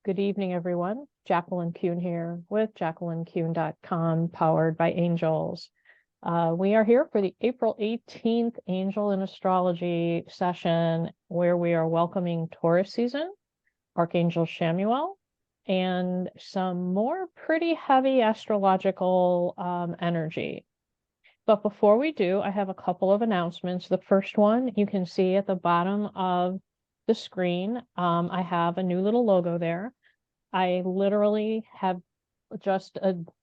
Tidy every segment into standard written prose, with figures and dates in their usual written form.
Good evening, everyone. Jacqueline Kuhn here with JacquelineKuhn.com, powered by Angels. We are here for the April 18th Angel and Astrology session, where we are welcoming Taurus season, Archangel Chamuel, and some more pretty heavy astrological energy. But before we do, I have a couple of announcements. The first one you can see at the bottom of the screen. I have a new little logo there. I literally have just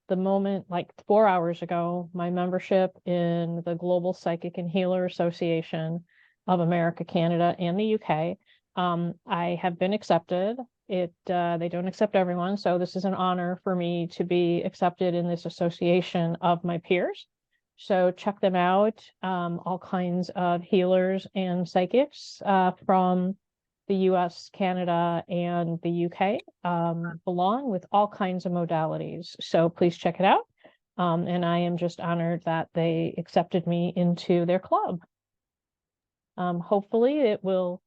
the moment, like 4 hours ago, my membership in the Global Psychic and Healer Association of America, Canada, and the UK. I have been accepted. They don't accept everyone, so this is an honor for me to be accepted in this association of my peers. So check them out. All kinds of healers and psychics from the US, Canada, and the UK belong with all kinds of modalities. So please check it out. And I am just honored that they accepted me into their club. Hopefully it will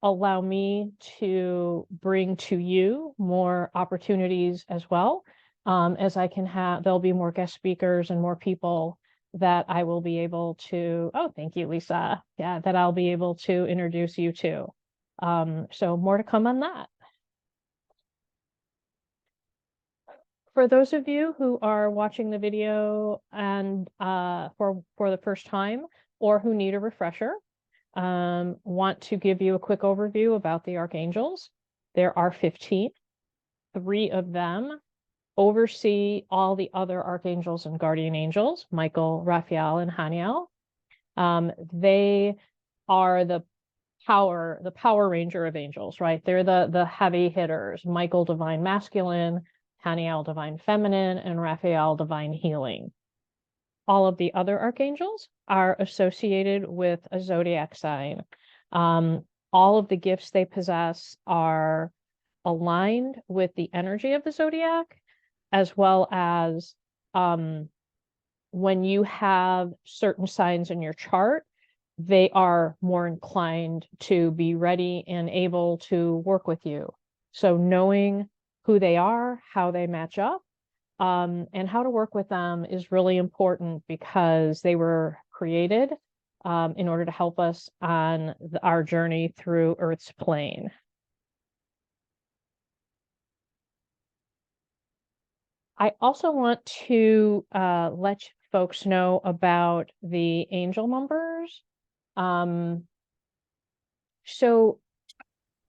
allow me to bring to you more opportunities as well, as I can have. There'll be more guest speakers and more people that I will be able to, oh, thank you, Lisa. Yeah, that I'll be able to introduce you to. So more to come on that. For those of you who are watching the video and for the first time, or who need a refresher, want to give you a quick overview about the Archangels. There are 15. 3 of them oversee all the other Archangels and Guardian Angels, Michael, Raphael, and Haniel. They are the Power Ranger of angels, right? They're the heavy hitters. Michael, divine masculine, Haniel, divine feminine, and Raphael, divine healing. All of the other archangels are associated with a zodiac sign. All of the gifts they possess are aligned with the energy of the zodiac, as well as when you have certain signs in your chart, they are more inclined to be ready and able to work with you. So knowing who they are, how they match up, and how to work with them is really important, because they were created in order to help us on our journey through Earth's plane. I also want to let folks know about the angel numbers. So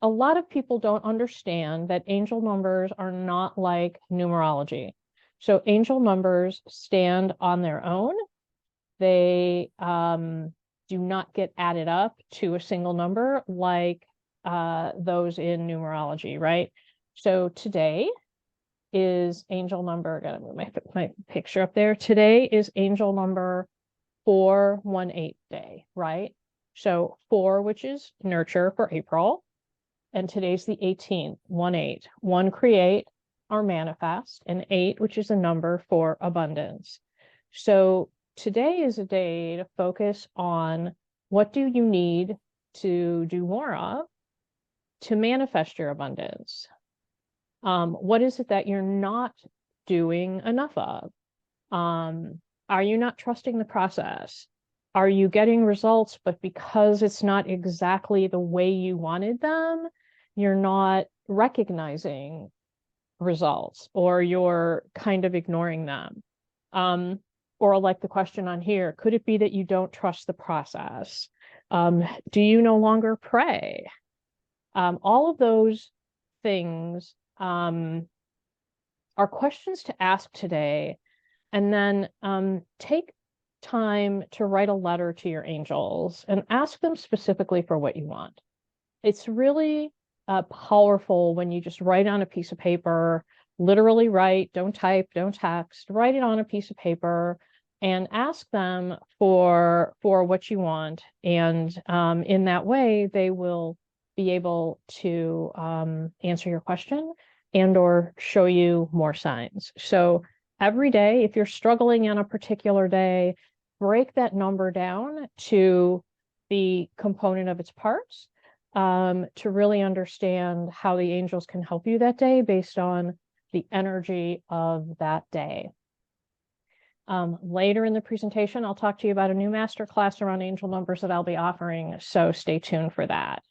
a lot of people don't understand that angel numbers are not like numerology. So angel numbers stand on their own. They do not get added up to a single number like those in numerology, right? So today is angel number, gotta move my picture up there. Today is angel number 418 day, right? So 4, which is nurture for April, and today's the 18th, 18. 1 create or manifest, and 8, which is a number for abundance. So today is a day to focus on what do you need to do more of to manifest your abundance. What is it that you're not doing enough of? Are you not trusting the process? Are you getting results, but because it's not exactly the way you wanted them, you're not recognizing results, or you're kind of ignoring them? Or like the question on here, could it be that you don't trust the process? Do you no longer pray? All of those things are questions to ask today, and then take time to write a letter to your angels and ask them specifically for what you want. It's really powerful when you just write on a piece of paper, literally write, don't type, don't text, write it on a piece of paper and ask them for what you want. And in that way, they will be able to answer your question and or show you more signs. So every day, if you're struggling on a particular day, break that number down to the component of its parts to really understand how the angels can help you that day based on the energy of that day. Later in the presentation, I'll talk to you about a new masterclass around angel numbers that I'll be offering, so stay tuned for that.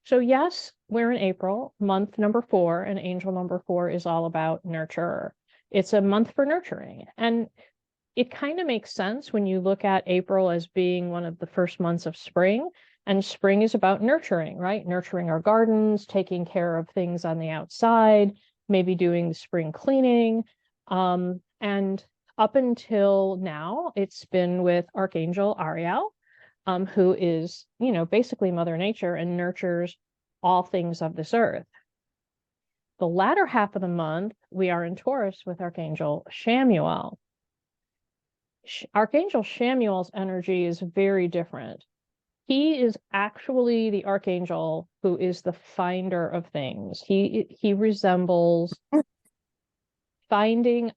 So yes, we're in April, month number 4, and angel number 4 is all about nurture. It's a month for nurturing, and it kind of makes sense when you look at April as being one of the first months of spring, and spring is about nurturing, right? Nurturing our gardens, taking care of things on the outside, maybe doing the spring cleaning. And up until now, it's been with Archangel Uriel, who is, basically Mother Nature and nurtures all things of this earth. The latter half of the month, we are in Taurus with Archangel Chamuel. Archangel Chamuel's energy is very different. He is actually the archangel who is the finder of things. He resembles finding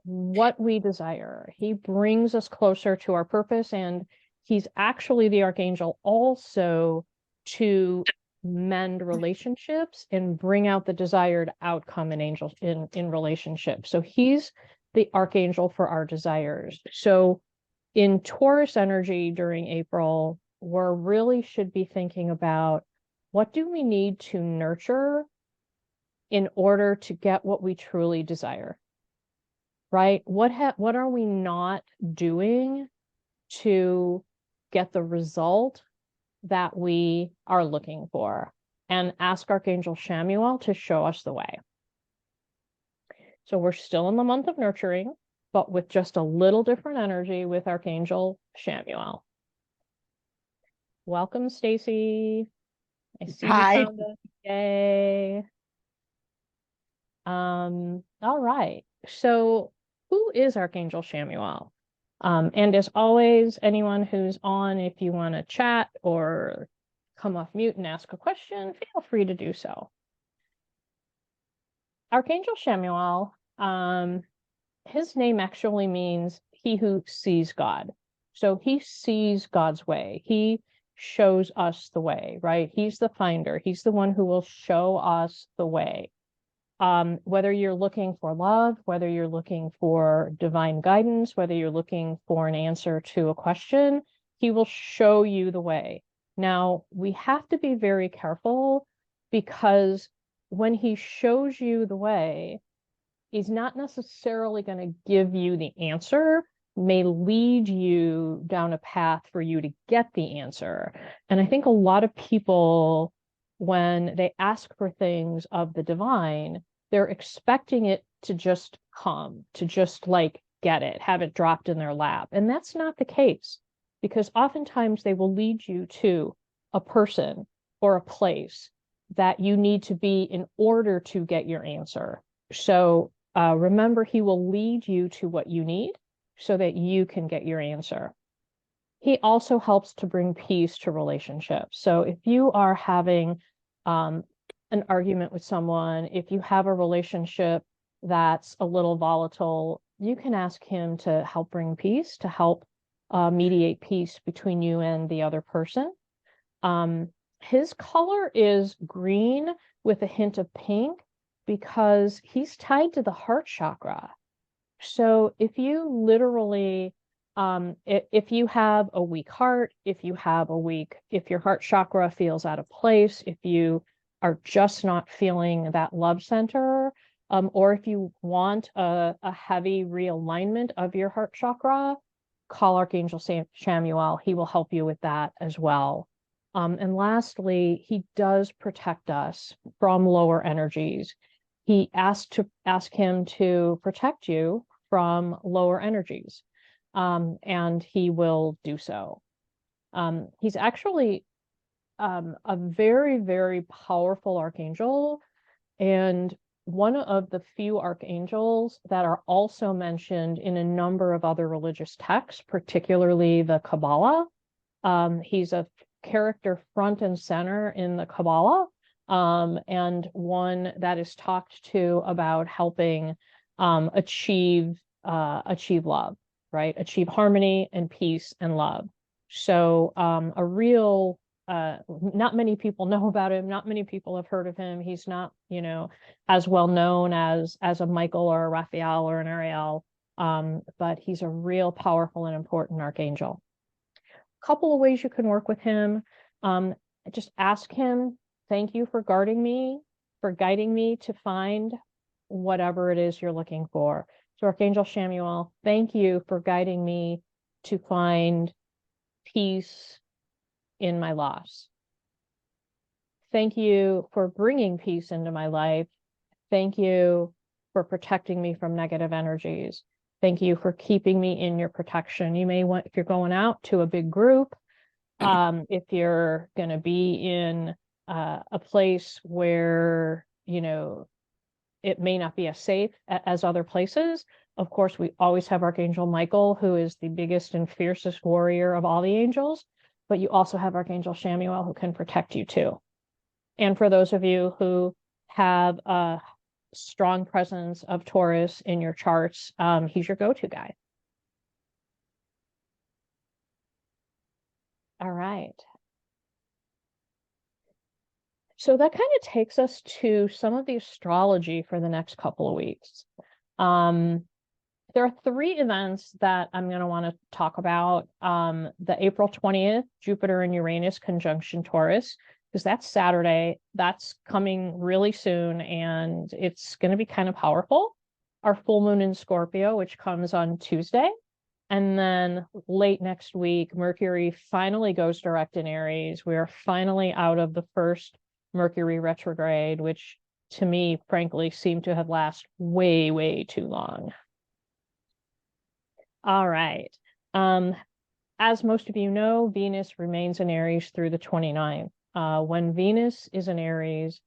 what we desire. He brings us closer to our purpose, and he's actually the archangel also to mend relationships and bring out the desired outcome in relationships. So he's the archangel for our desires. So in Taurus energy during April, we really should be thinking about, what do we need to nurture in order to get what we truly desire, right? What are we not doing to get the result that we are looking for? And ask Archangel Chamuel to show us the way. So we're still in the month of nurturing, but with just a little different energy with Archangel Chamuel. Welcome, Stacy. I see Hi. you found us. Yay. All right. So who is Archangel Chamuel? And as always, anyone who's on, if you want to chat or come off mute and ask a question, feel free to do so. Archangel Chamuel, his name actually means he who sees God. So he sees God's way. He shows us the way, right? He's the finder. He's the one who will show us the way. Whether you're looking for love, whether you're looking for divine guidance, whether you're looking for an answer to a question, he will show you the way. Now, we have to be very careful, because when he shows you the way, he's not necessarily going to give you the answer, may lead you down a path for you to get the answer. And I think a lot of people, when they ask for things of the divine, they're expecting it to just come, to just like get it, have it dropped in their lap. And that's not the case, because oftentimes they will lead you to a person or a place that you need to be in order to get your answer. So remember, he will lead you to what you need so that you can get your answer. He also helps to bring peace to relationships. So if you are having an argument with someone, if you have a relationship that's a little volatile, you can ask him to help bring peace, to help mediate peace between you and the other person. His color is green with a hint of pink, because he's tied to the heart chakra. So if you literally, if you have a weak heart, if your heart chakra feels out of place, if you are just not feeling that love center, or if you want a heavy realignment of your heart chakra, call Archangel Chamuel. He will help you with that as well. And lastly, he does protect us from lower energies. He ask him to protect you from lower energies, and he will do so. He's actually a very, very powerful archangel, and one of the few archangels that are also mentioned in a number of other religious texts, particularly the Kabbalah. He's a character front and center in the Kabbalah, and one that is talked to about helping achieve love, right? Achieve harmony and peace and love. So a real, not many people know about him. Not many people have heard of him. He's not, as well known as a Michael or a Raphael or an Uriel, but he's a real powerful and important archangel. Couple of ways you can work with him. Just ask him, thank you for guarding me, for guiding me to find whatever it is you're looking for. So Archangel Chamuel, thank you for guiding me to find peace in my loss. Thank you for bringing peace into my life. Thank you for protecting me from negative energies. Thank you for keeping me in your protection. You may want, if you're going out to a big group, if you're going to be in a place where, it may not be as safe as other places. Of course, we always have Archangel Michael, who is the biggest and fiercest warrior of all the angels, but you also have Archangel Chamuel, who can protect you too. And for those of you who have a strong presence of Taurus in your charts, he's your go-to guy. All right. So that kind of takes us to some of the astrology for the next couple of weeks. There are 3 events that I'm going to want to talk about. The April 20th, Jupiter and Uranus conjunction Taurus, because that's Saturday. That's coming really soon, and it's going to be kind of powerful. Our full moon in Scorpio, which comes on Tuesday. And then late next week, Mercury finally goes direct in Aries. We are finally out of the first Mercury retrograde, which to me, frankly, seemed to have lasted way, way too long. All right. As most of you know, Venus remains in Aries through the 29th. When Venus is in Aries,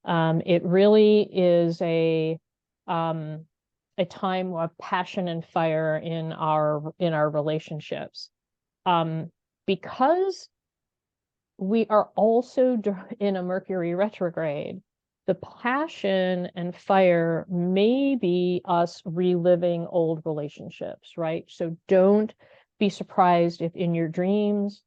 it really is a time of passion and fire in our relationships. Because we are also in a Mercury retrograde, the passion and fire may be us reliving old relationships, right? So don't be surprised if in your dreams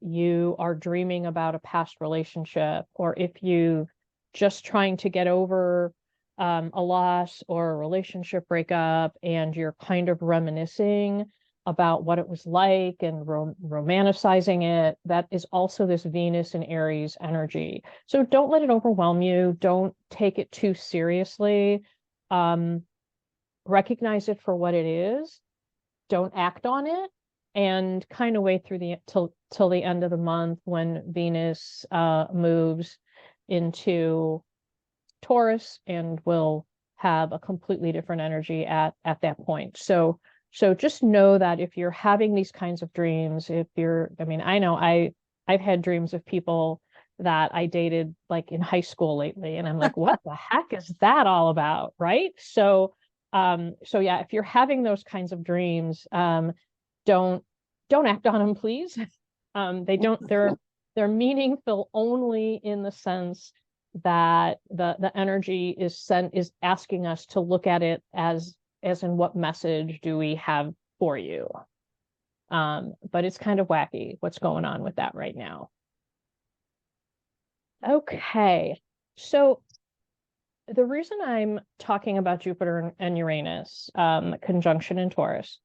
you are dreaming about a past relationship, or if you just trying to get over a loss or a relationship breakup and you're kind of reminiscing about what it was like and romanticizing it. That is also this Venus and Aries energy. So don't let it overwhelm you. Don't take it too seriously. Recognize it for what it is. Don't act on it, and kind of wait through till the end of the month when Venus moves into Taurus and will have a completely different energy at that point. So just know that if you're having these kinds of dreams, I know I've had dreams of people that I dated like in high school lately, and I'm like, what the heck is that all about, right? So yeah, if you're having those kinds of dreams, don't act on them, please. They're meaningful only in the sense that the energy is asking us to look at it as in what message do we have for you. But it's kind of wacky what's going on with that right now. Okay, so the reason I'm talking about Jupiter and Uranus conjunction in Taurus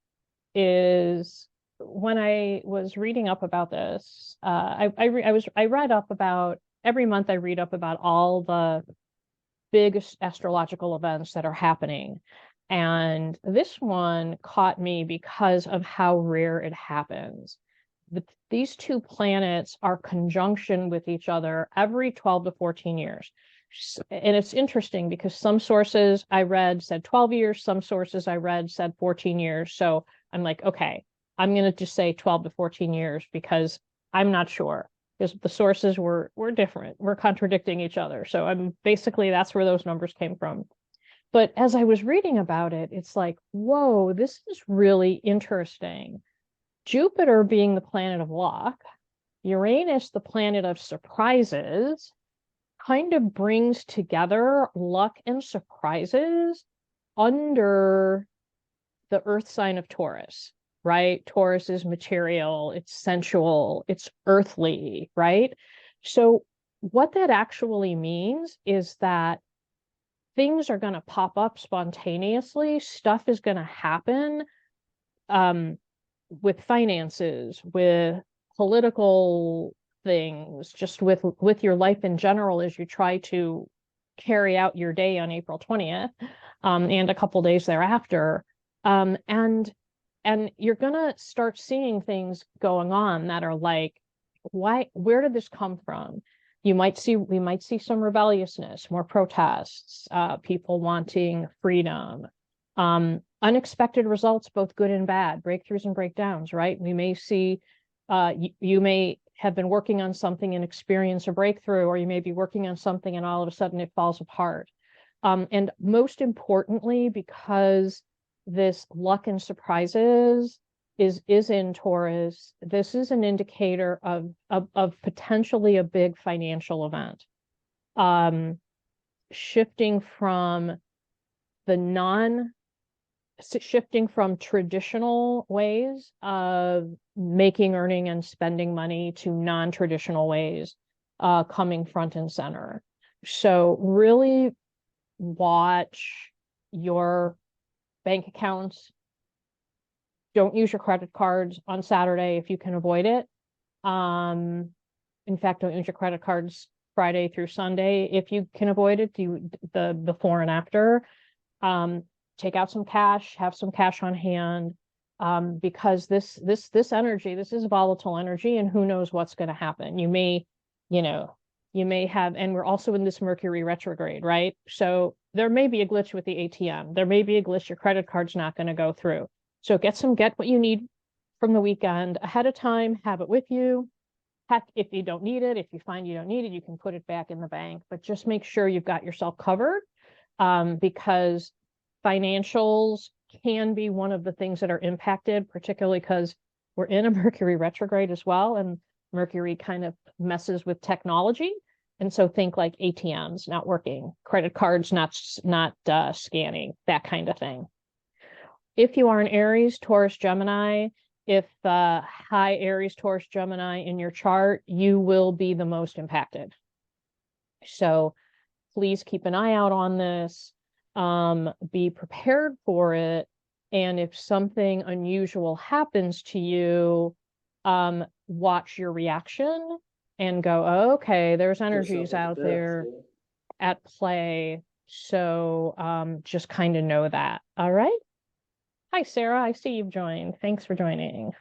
is when I was reading up about this, I read up about, every month I read up about all the big astrological events that are happening. And this one caught me because of how rare it happens. These 2 planets are conjunction with each other every 12 to 14 years. And it's interesting because some sources I read said 12 years, some sources I read said 14 years. So I'm like, okay, I'm going to just say 12 to 14 years because I'm not sure, because the sources were different. We're contradicting each other. So basically that's where those numbers came from. But as I was reading about it, it's like, whoa, this is really interesting. Jupiter being the planet of luck, Uranus, the planet of surprises, kind of brings together luck and surprises under the earth sign of Taurus. right? Taurus is material, it's sensual, it's earthly, right? So what that actually means is that things are going to pop up spontaneously, stuff is going to happen, with finances, with political things, just with your life in general as you try to carry out your day on April 20th, and a couple days thereafter. And you're gonna start seeing things going on that are like, where did this come from? We might see some rebelliousness, more protests, people wanting freedom, unexpected results, both good and bad, breakthroughs and breakdowns, right? We may see, you may have been working on something and experience a breakthrough, or you may be working on something and all of a sudden it falls apart. And most importantly, because this luck and surprises is in Taurus, this is an indicator of potentially a big financial event. Shifting from traditional ways of making, earning, and spending money to non-traditional ways, coming front and center. So really watch your bank accounts. Don't use your credit cards on Saturday if you can avoid it. In fact, don't use your credit cards Friday through Sunday if you can avoid it. Do the before and after. Take out some cash, have some cash on hand, because this energy, this is volatile energy, and who knows what's going to happen. You may have, and we're also in this Mercury retrograde, right? So there may be a glitch with the ATM. There may be a glitch. Your credit card's not going to go through. So get what you need from the weekend ahead of time. Have it with you. Heck, if you don't need it, if you find you don't need it, you can put it back in the bank. But just make sure you've got yourself covered, because financials can be one of the things that are impacted, particularly because we're in a Mercury retrograde as well, and Mercury kind of messes with technology. And so think like ATMs not working, credit cards not scanning, that kind of thing. If you are an Aries, Taurus, Gemini, if high Aries, Taurus, Gemini in your chart, you will be the most impacted. So please keep an eye out on this. Be prepared for it. And if something unusual happens to you, watch your reaction and go, oh, okay, there's energies out there at play. So just kind of know that. All right. Hi, Sarah. I see you've joined. Thanks for joining.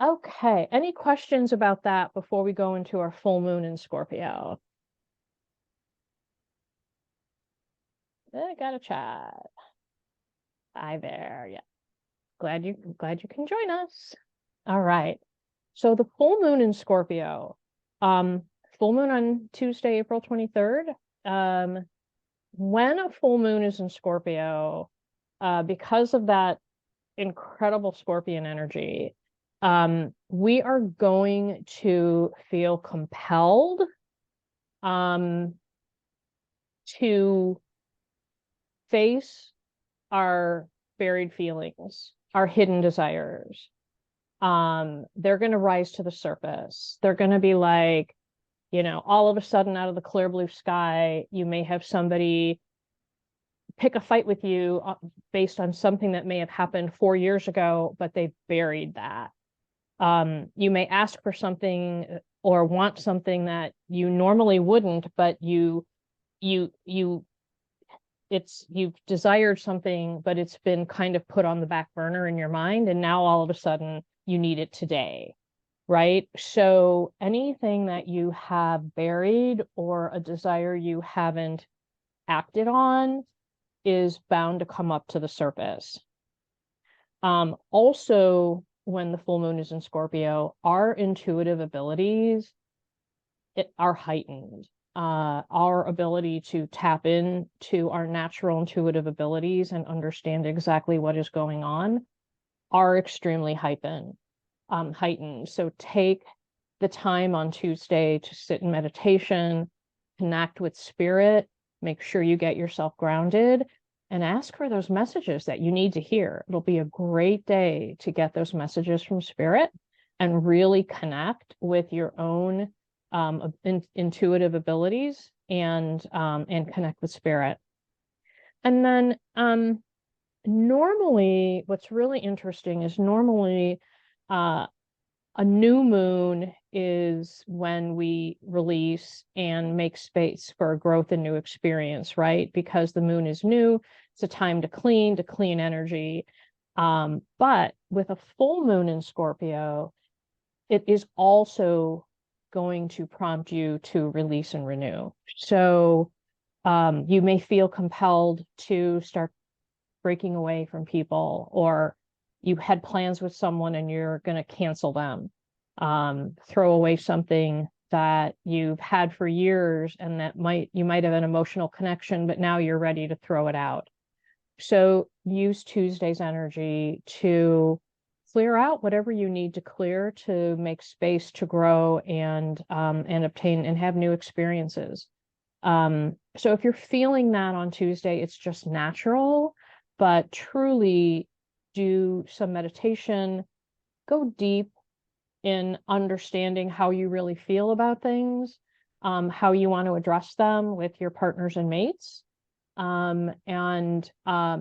Okay. Any questions about that before we go into our full moon in Scorpio? I got a chat. Hi there. Yeah. Glad you can join us. All right. So the full moon in Scorpio, full moon on Tuesday, April 23rd. When a full moon is in Scorpio, because of that incredible Scorpion energy, we are going to feel compelled to face our buried feelings, our hidden desires. They're going to rise to the surface. They're going to be like, all of a sudden out of the clear blue sky, you may have somebody pick a fight with you based on something that may have happened 4 years ago, but they've buried that. You may ask for something or want something that you normally wouldn't, but you've desired something, but it's been kind of put on the back burner in your mind, and now all of a sudden you need it today, right? So anything that you have buried or a desire you haven't acted on is bound to come up to the surface. Also, when the full moon is in Scorpio, our intuitive abilities are heightened. Our ability to tap into our natural intuitive abilities and understand exactly what is going on are extremely heightened. So take the time on Tuesday to sit in meditation, connect with spirit, make sure you get yourself grounded, and ask for those messages that you need to hear. It'll be a great day to get those messages from spirit and really connect with your own intuitive abilities and connect with spirit. And then normally what's really interesting is normally a new moon is when we release and make space for growth and new experience, right? Because the moon is new, it's a time to clean energy. But with a full moon in Scorpio, it is also going to prompt you to release and renew. So you may feel compelled to start breaking away from people, or you had plans with someone and you're going to cancel them. Throw away something that you've had for years and that you might have an emotional connection, but now you're ready to throw it out. So use Tuesday's energy to clear out whatever you need to clear to make space to grow and obtain and have new experiences. So if you're feeling that on Tuesday, it's just natural, but truly do some meditation, go deep in understanding how you really feel about things, how you want to address them with your partners and mates, and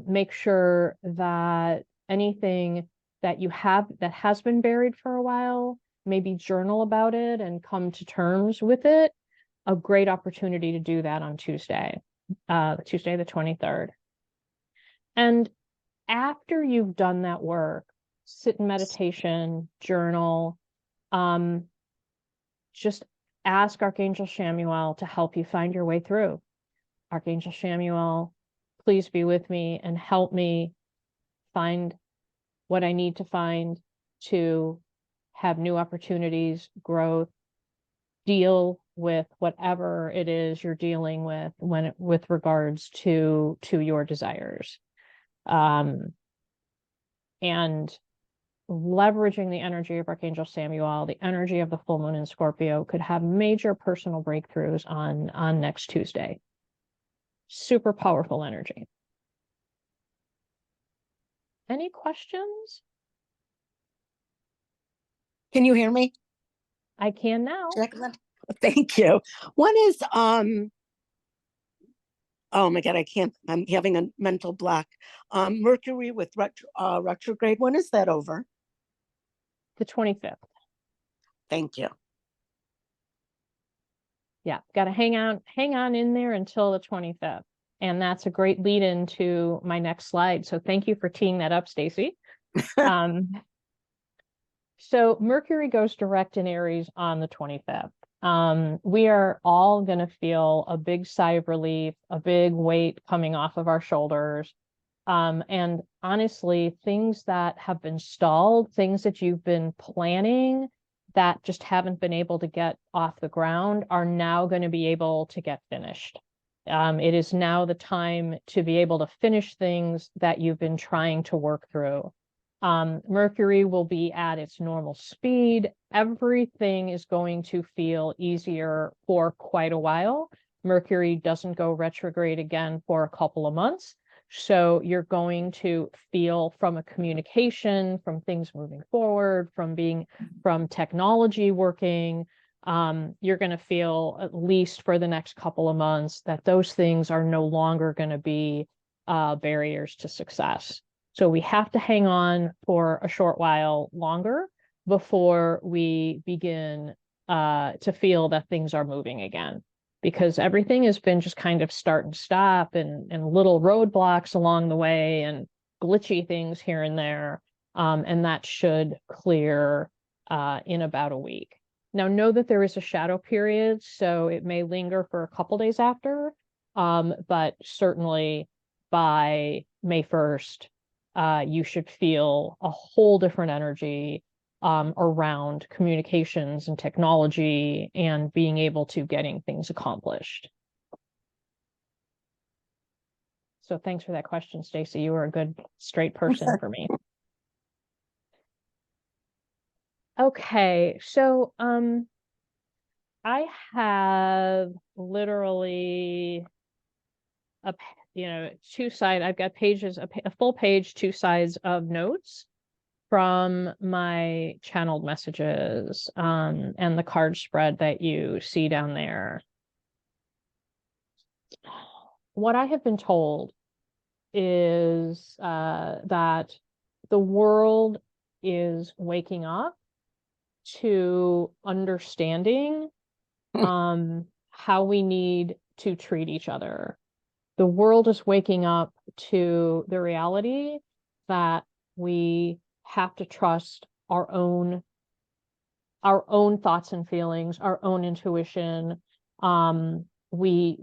make sure that anything that you have that has been buried for a while, maybe journal about it and come to terms with it. A great opportunity to do that on Tuesday, Tuesday the 23rd. And after you've done that work, sit in meditation, journal, just ask Archangel Chamuel to help you find your way through. Archangel Chamuel, please be with me and help me find what I need to find to have new opportunities, growth, deal with whatever it is you're dealing with with regards to your desires. And leveraging the energy of Archangel Chamuel, the energy of the full moon in Scorpio, could have major personal breakthroughs on next Tuesday. Super powerful energy. Any questions? Can you hear me? I can now. Jacqueline? Thank you. One is, oh my God, I'm having a mental block. Mercury with retrograde. When is that over? The 25th. Thank you. Yeah, got to hang on in there until the 25th. And that's a great lead into my next slide. So thank you for teeing that up, Stacy. So Mercury goes direct in Aries on the 25th. We are all going to feel a big sigh of relief, a big weight coming off of our shoulders. And honestly, things that have been stalled, things that you've been planning that just haven't been able to get off the ground, are now going to be able to get finished. It is now the time to be able to finish things that you've been trying to work through. Mercury will be at its normal speed. Everything is going to feel easier for quite a while. Mercury doesn't go retrograde again for a couple of months. So you're going to feel from a communication, from things moving forward, from technology working, you're going to feel, at least for the next couple of months, that those things are no longer going to be barriers to success. So we have to hang on for a short while longer before we begin to feel that things are moving again, because everything has been just kind of start and stop and little roadblocks along the way and glitchy things here and there. And that should clear in about a week. Now, know that there is a shadow period, so it may linger for a couple days after, but certainly by May 1st, you should feel a whole different energy around communications and technology and being able to getting things accomplished. So thanks for that question, Stacy. You were a good straight person for me. Okay, so I have literally I've got pages, a full page, 2 sides of notes from my channeled messages, and the card spread that you see down there. What I have been told is that the world is waking up to understanding how we need to treat each other. The world is waking up to the reality that we have to trust our own thoughts and feelings, our own intuition. We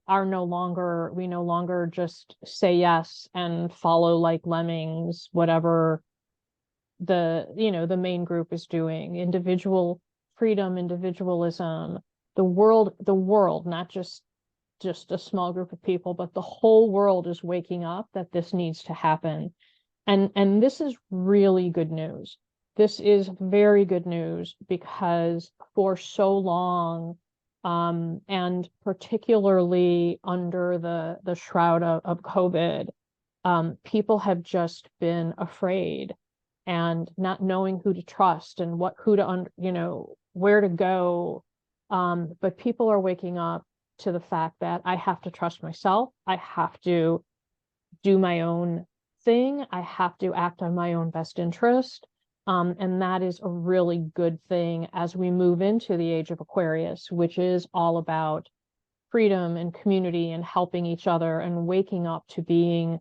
no longer just say yes and follow like lemmings, whatever the main group is doing. Individual freedom, individualism, the world, not just a small group of people, but the whole world is waking up that this needs to happen. And this is really good news. This is very good news, because for so long, and particularly under the shroud of COVID, people have just been afraid and not knowing who to trust and where to go. But people are waking up to the fact that I have to trust myself. I have to do my own thing. I have to act on my own best interest. And that is a really good thing as we move into the age of Aquarius, which is all about freedom and community and helping each other and waking up to being,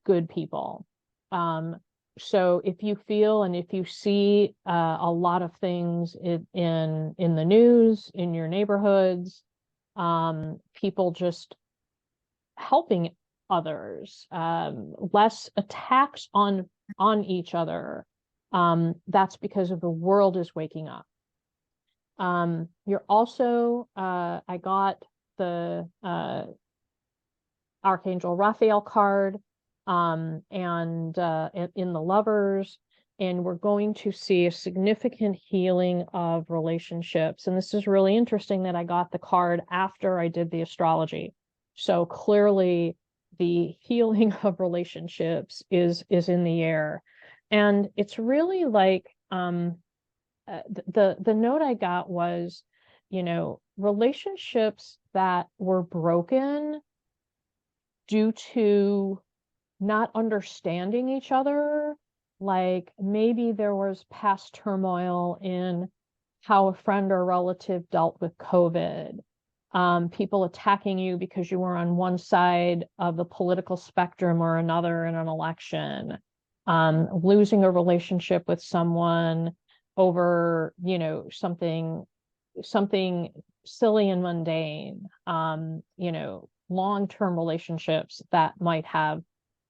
good people. So if you feel and if you see a lot of things in the news, in your neighborhoods, people just helping others, less attacks on each other, that's because of the world is waking up. You're also, I got the Archangel Raphael card, and in the Lovers, and we're going to see a significant healing of relationships. And this is really interesting that I got the card after I did the astrology. So clearly the healing of relationships is in the air. And it's really like, the note I got was, relationships that were broken due to not understanding each other. Like maybe there was past turmoil in how a friend or relative dealt with COVID, people attacking you because you were on one side of the political spectrum or another in an election, losing a relationship with someone over, something silly and mundane, long-term relationships that might have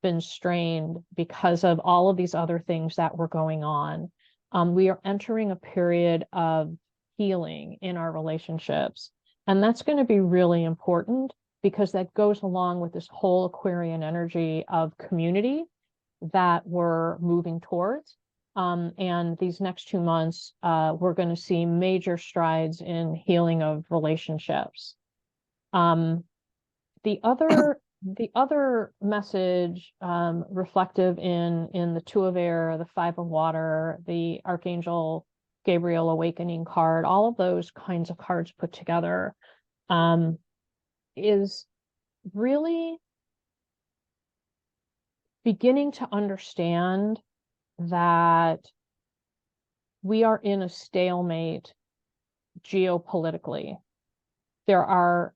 been strained because of all of these other things that were going on. We are entering a period of healing in our relationships. And that's going to be really important, because that goes along with this whole Aquarian energy of community that we're moving towards. And these next 2 months, we're going to see major strides in healing of relationships. The other message, reflective in the Two of Air, the Five of Water, the Archangel Gabriel Awakening card, all of those kinds of cards put together, is really beginning to understand that we are in a stalemate geopolitically. There are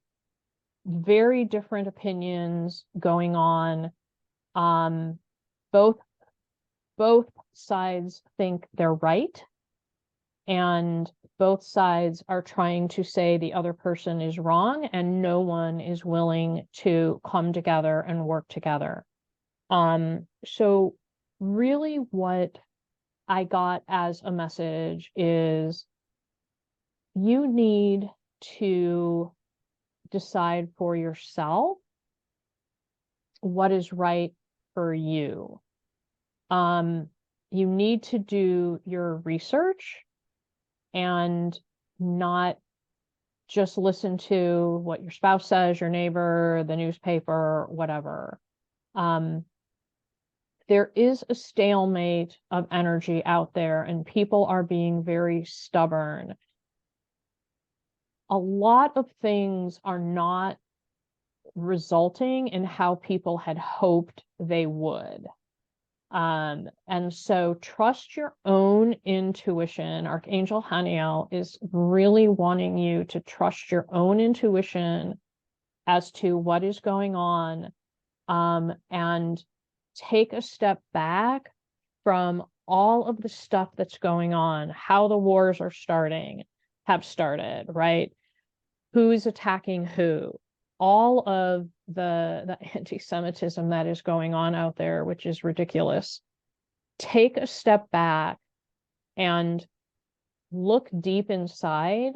very different opinions going on. Both sides think they're right, and both sides are trying to say the other person is wrong, and no one is willing to come together and work together. So really what I got as a message is you need to decide for yourself what is right for you. You need to do your research and not just listen to what your spouse says, your neighbor, the newspaper, whatever. There is a stalemate of energy out there, and people are being very stubborn. A lot of things are not resulting in how people had hoped they would. And so trust your own intuition. Archangel Haniel is really wanting you to trust your own intuition as to what is going on, and take a step back from all of the stuff that's going on, how the wars are have started, right? Who's attacking who? All of the anti-Semitism that is going on out there, which is ridiculous. Take a step back and look deep inside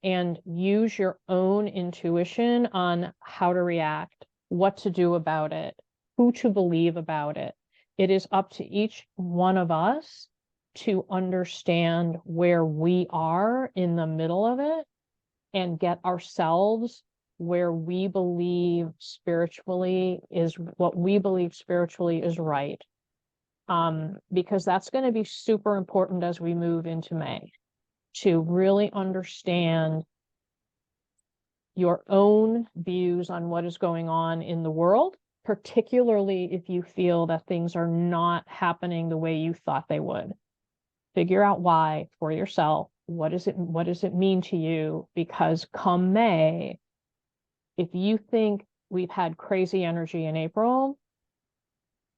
and use your own intuition on how to react, what to do about it, who to believe about it. It is up to each one of us to understand where we are in the middle of it and get ourselves where we believe spiritually is what we believe spiritually is right. Because that's going to be super important as we move into May, to really understand your own views on what is going on in the world, particularly if you feel that things are not happening the way you thought they would. Figure out why for yourself. What does it mean to you? Because come May, if you think we've had crazy energy in April,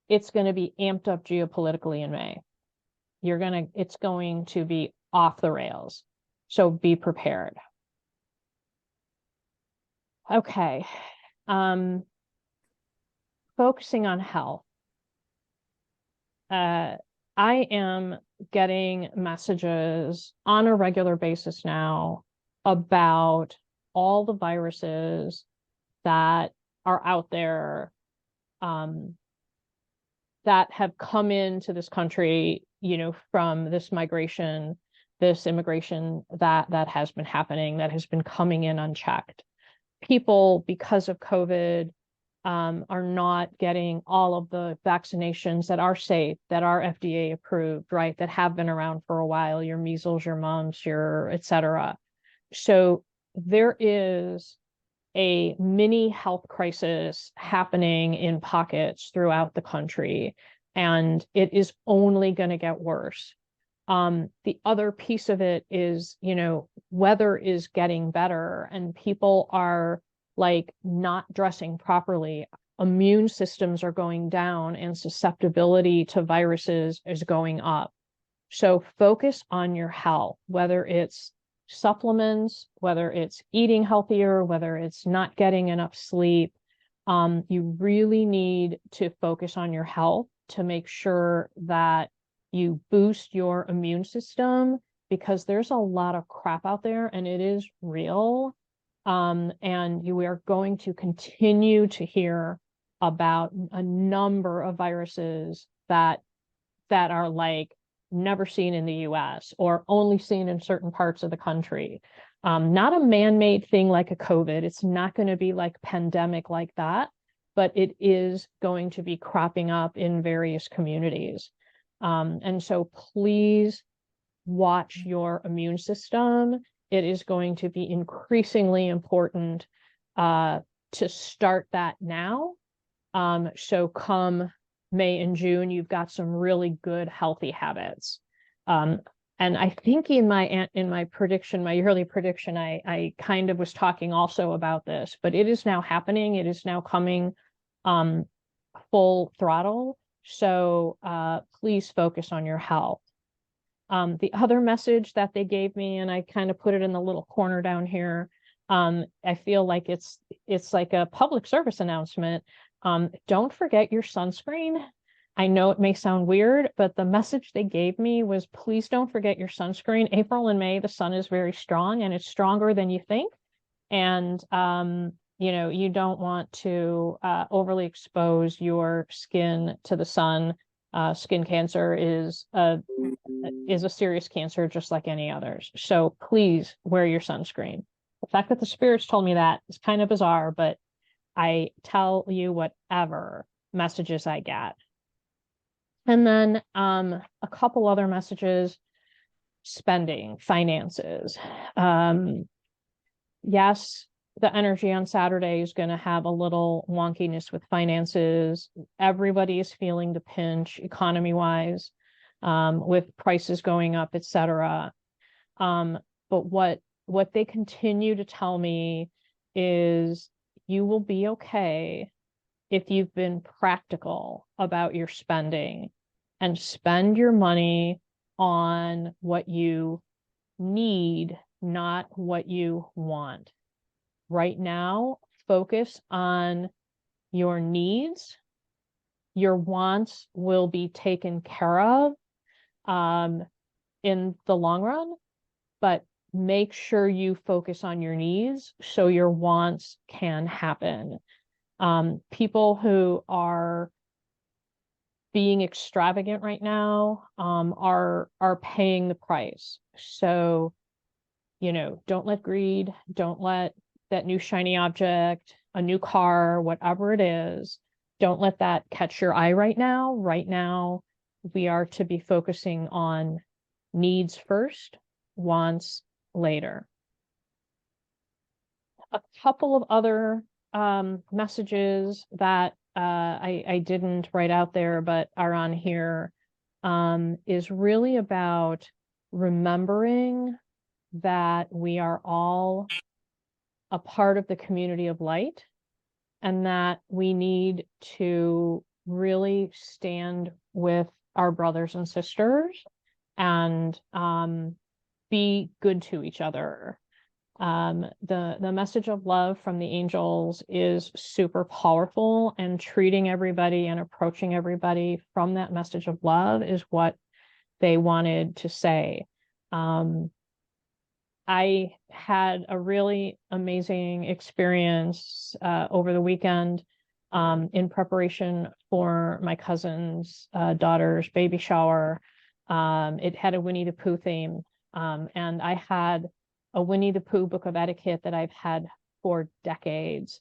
it's going to be amped up geopolitically in May. It's going to be off the rails. So be prepared. Okay. Focusing on health. I am getting messages on a regular basis now about all the viruses that are out there, that have come into this country, from this migration, this immigration that has been happening, that has been coming in unchecked. People, because of COVID, are not getting all of the vaccinations that are safe, that are FDA approved, right? That have been around for a while, your measles, your mumps, your et cetera. So there is a mini health crisis happening in pockets throughout the country, and it is only going to get worse. The other piece of it is, weather is getting better and people are like not dressing properly. Immune systems are going down and susceptibility to viruses is going up. So focus on your health, whether it's supplements, whether it's eating healthier, whether it's not getting enough sleep. You really need to focus on your health to make sure that you boost your immune system, because there's a lot of crap out there and it is real. And you are going to continue to hear about a number of viruses that are like never seen in the US or only seen in certain parts of the country. Not a man-made thing like a COVID. It's not going to be like pandemic like that, but it is going to be cropping up in various communities. And so please watch your immune system. It is going to be increasingly important to start that now. So come May and June, you've got some really good healthy habits. And I think in my prediction, my yearly prediction, I kind of was talking also about this, but it is now happening. It is now coming full throttle. So please focus on your health. The other message that they gave me, and I kind of put it in the little corner down here, I feel like it's like a public service announcement. Don't forget your sunscreen. I know it may sound weird, but the message they gave me was, please don't forget your sunscreen. April and May, the sun is very strong and it's stronger than you think. And, you don't want to overly expose your skin to the sun. Skin cancer is a serious cancer, just like any others. So please wear your sunscreen. The fact that the spirits told me that is kind of bizarre, but I tell you whatever messages I get. And then a couple other messages: spending, finances. Yes, the energy on Saturday is going to have a little wonkiness with finances. Everybody is feeling the pinch economy wise, with prices going up, etc. But what they continue to tell me is you will be okay if you've been practical about your spending and spend your money on what you need, not what you want. Right now, focus on your needs. Your wants will be taken care of in the long run, but make sure you focus on your needs so your wants can happen. People who are being extravagant right now are paying the price. So, don't let greed, don't let that new shiny object, a new car, whatever it is, don't let that catch your eye right now. Right now, we are to be focusing on needs first, wants later. A couple of other messages that I didn't write out there but are on here is really about remembering that we are all a part of the community of light, and that we need to really stand with our brothers and sisters and be good to each other. The message of love from the angels is super powerful, and treating everybody and approaching everybody from that message of love is what they wanted to say. I had a really amazing experience over the weekend in preparation for my cousin's daughter's baby shower. It had a Winnie the Pooh theme, and I had a Winnie the Pooh book of etiquette that I've had for decades.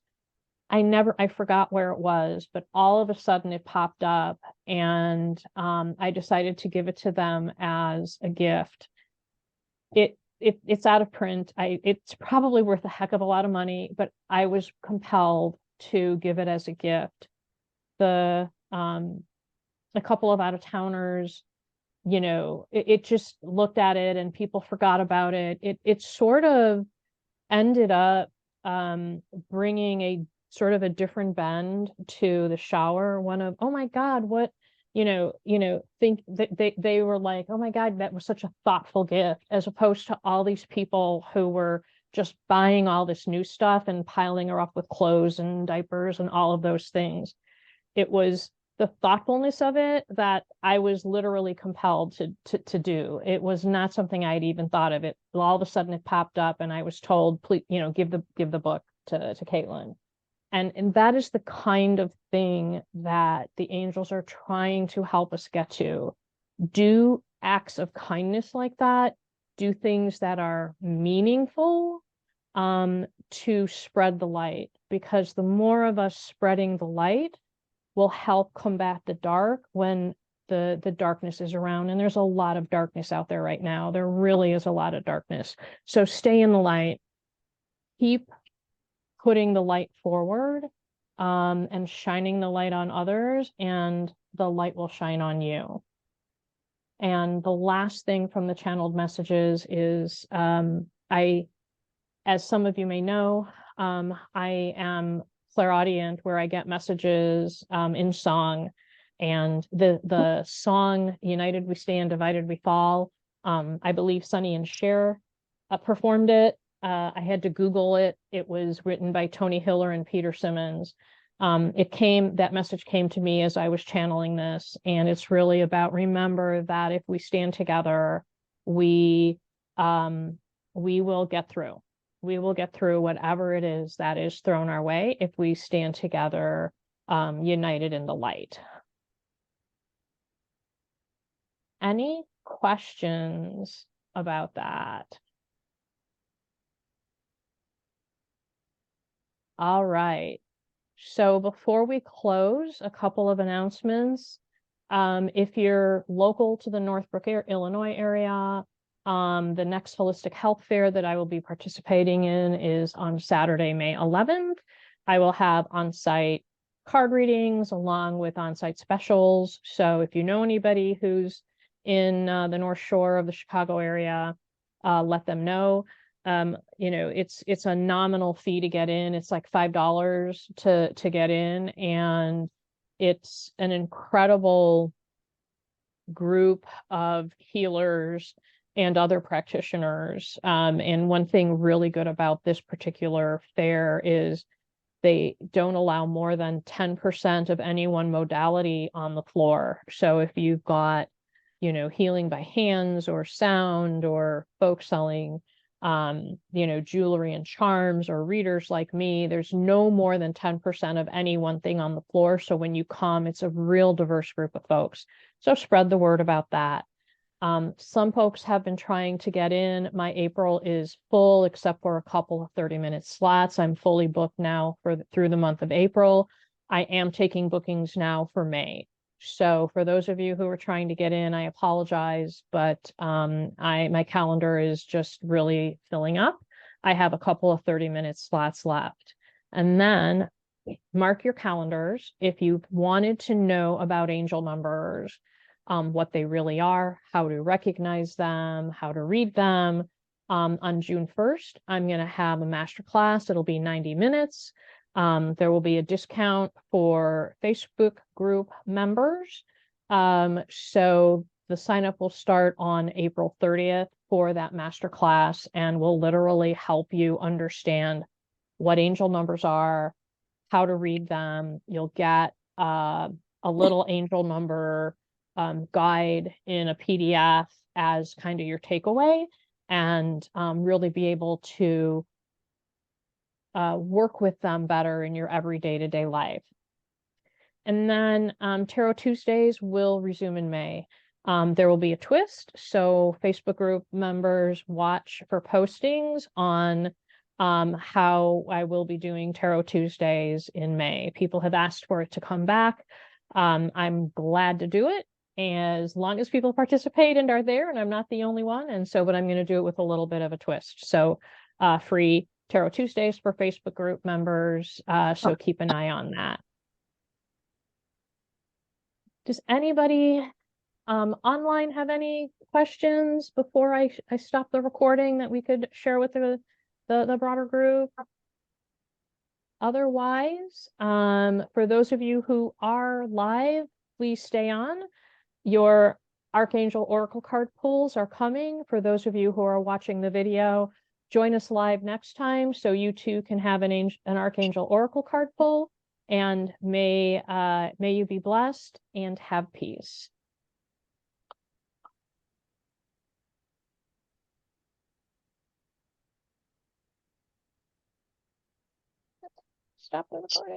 I forgot where it was, but all of a sudden it popped up, and I decided to give it to them as a gift. It's out of print. It's probably worth a heck of a lot of money, but I was compelled to give it as a gift. A couple of out-of-towners, it just looked at it and people forgot about it. It sort of ended up bringing a sort of a different bend to the shower. One of, oh my God, what, think that they were like, oh my God, that was such a thoughtful gift, as opposed to all these people who were just buying all this new stuff and piling her up with clothes and diapers and all of those things. It was the thoughtfulness of it that I was literally compelled to do. It was not something I'd even thought of. It all of a sudden it popped up, and I was told, please, give the book to Caitlin. And that is the kind of thing that the angels are trying to help us get to. Do acts of kindness like that. Do things that are meaningful to spread the light, because the more of us spreading the light will help combat the dark when the darkness is around. And there's a lot of darkness out there right now. There really is a lot of darkness. So stay in the light. Keep putting the light forward and shining the light on others, and the light will shine on you. And the last thing from the channeled messages is as some of you may know, I am clairaudient, where I get messages in song, and the song "United We Stand, Divided We Fall," I believe Sonny and Cher performed it. I had to Google it. It was written by Tony Hiller and Peter Simmons. That message came to me as I was channeling this, and it's really about, remember that if we stand together, we will get through. We will get through whatever it is that is thrown our way if we stand together, united in the light. Any questions about that? All right. So before we close, a couple of announcements. If you're local to the Northbrook, Illinois area, the next holistic health fair that I will be participating in is on Saturday, May 11th. I will have on-site card readings along with on-site specials. So if you know anybody who's in the North Shore of the Chicago area, let them know. You know, it's a nominal fee to get in. It's like $5 to get in, and it's an incredible group of healers and other practitioners. And one thing really good about this particular fair is they don't allow more than 10% of any one modality on the floor. So if you've got, you know, healing by hands or sound or folk selling, you know, jewelry and charms, or readers like me, there's no more than 10% of any one thing on the floor. So when you come, it's a real diverse group of folks. So spread the word about that. Some folks have been trying to get in. My April is full, except for a couple of 30-minute slots. I'm fully booked now through the month of April. I am taking bookings now for May. So for those of you who are trying to get in, I apologize, but my calendar is just really filling up. I have a couple of 30-minute slots left. And then mark your calendars. If you wanted to know about angel numbers, what they really are, how to recognize them, how to read them, on June 1st, I'm going to have a masterclass. It'll be 90 minutes. There will be a discount for Facebook group members. So the sign up will start on April 30th for that masterclass, and will literally help you understand what angel numbers are, how to read them. You'll get a little angel number guide in a PDF as kind of your takeaway, and really be able to work with them better in your everyday to-day life. And then Tarot Tuesdays will resume in May. There will be a twist. So Facebook group members, watch for postings on how I will be doing Tarot Tuesdays in May. People have asked for it to come back. I'm glad to do it, as long as people participate and are there, and I'm not the only one. And so, but I'm going to do it with a little bit of a twist. So free Tarot Tuesdays for Facebook group members. So keep an eye on that. Does anybody online have any questions before I stop the recording that we could share with the broader group? Otherwise, for those of you who are live, please stay on. Your Archangel Oracle card pulls are coming. For those of you who are watching the video, join us live next time so you too can have an Archangel Oracle card pull. And may you be blessed and have peace. Stop the recording.